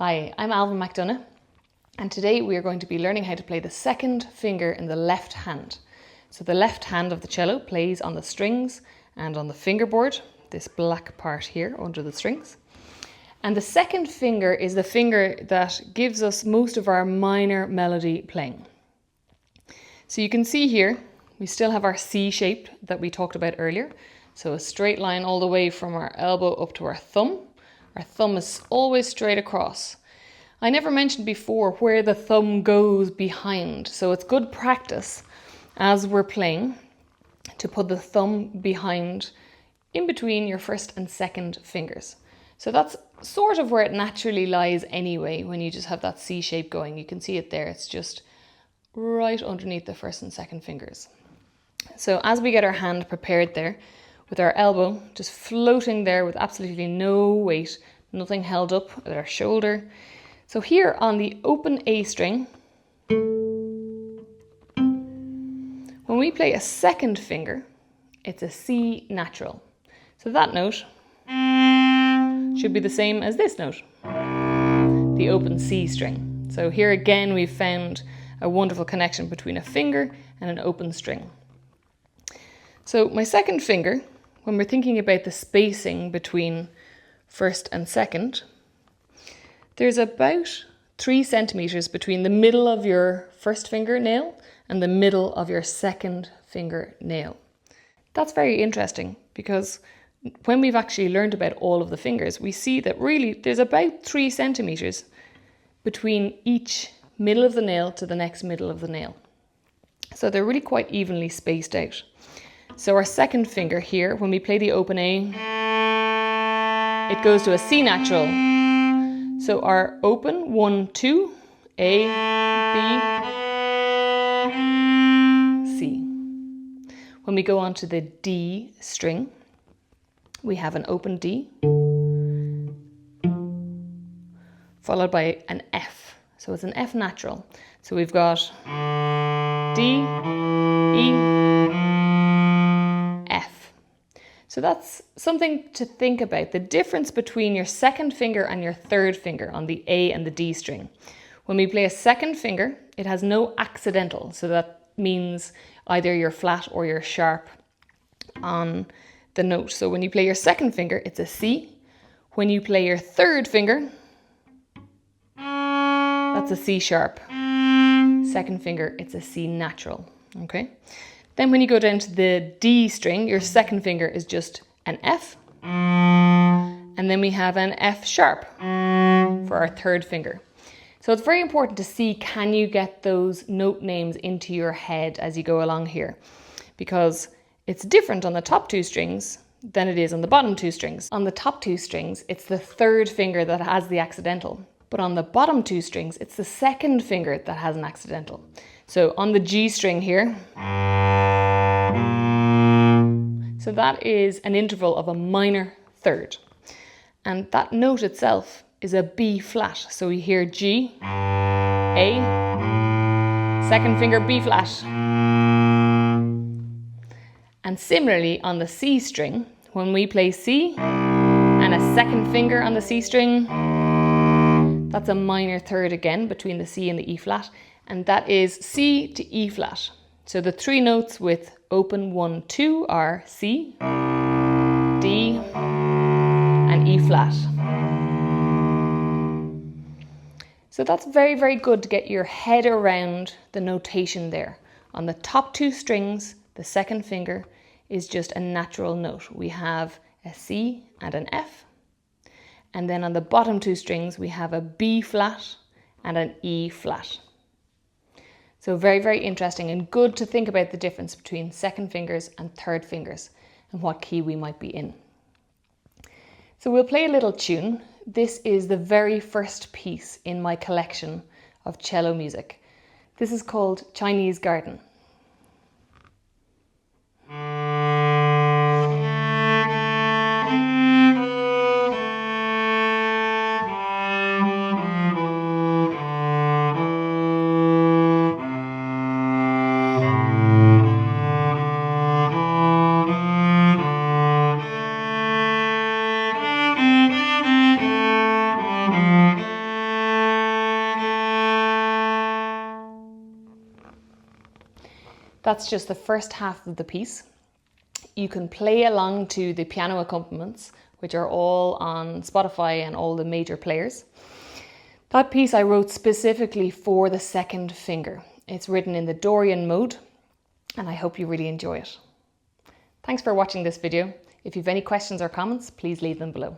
Hi, I'm Ailbhe McDonagh, and today we are going to be learning how to play the second finger in the left hand. So the left hand of the cello plays on the strings and on the fingerboard, this black part here under the strings. And the second finger is the finger that gives us most of our minor melody playing. So you can see here, we still have our C shape that we talked about earlier. So a straight line all the way from our elbow up to our thumb. Our thumb is always straight across. I never mentioned before where the thumb goes behind, so it's good practice as we're playing to put the thumb behind in between your first and second fingers. So that's sort of where it naturally lies anyway when you just have that C shape going. You can see it there, it's just right underneath the first and second fingers. So as we get our hand prepared there, with our elbow just floating there with absolutely no weight, nothing held up at our shoulder. So here on the open A string, when we play a second finger, it's a C natural. So that note should be the same as this note, the open C string. So here again we've found a wonderful connection between a finger and an open string. So my second finger, when we're thinking about the spacing between first and second, there's about 3 centimeters between the middle of your first fingernail and the middle of your second fingernail. That's very interesting because when we've actually learned about all of the fingers, we see that really there's about 3 centimeters between each middle of the nail to the next middle of the nail. So they're really quite evenly spaced out. So our second finger here, when we play the open A, it goes to a C natural. So our open 1, 2, A, B, C. When we go on to the D string, we have an open D, followed by an F. So it's an F natural. So we've got D, E, F. So that's something to think about, the difference between your second finger and your third finger on the A and the D string. When we play a second finger, it has no accidental. So that means either you're flat or you're sharp on the note. So when you play your second finger, it's a C. When you play your third finger, that's a C sharp. Second finger, it's a C natural. Okay. Then when you go down to the D string, your second finger is just an F. And then we have an F sharp for our third finger. So it's very important to see, can you get those note names into your head as you go along here? Because it's different on the top 2 strings than it is on the bottom 2 strings. On the top 2 strings, it's the third finger that has the accidental. But on the bottom 2 strings, it's the second finger that has an accidental. So on the G string here, so that is an interval of a minor third. And that note itself is a B flat. So we hear G, A, second finger B flat. And similarly on the C string, when we play C and a second finger on the C string, that's a minor third again between the C and the E flat. And that is C to E flat. So the 3 notes with open 1, 2 are C, D, and E flat. So that's very, very good to get your head around the notation there. On the top 2 strings, the second finger is just a natural note. We have a C and an F. And then on the bottom 2 strings, we have a B flat and an E flat. So very, very interesting and good to think about the difference between second fingers and third fingers and what key we might be in. So we'll play a little tune. This is the very first piece in my collection of cello music. This is called Chinese Garden. That's just the first half of the piece. You can play along to the piano accompaniments, which are all on Spotify and all the major players. That piece I wrote specifically for the second finger. It's written in the Dorian mode, and I hope you really enjoy it. Thanks for watching this video. If you have any questions or comments, please leave them below.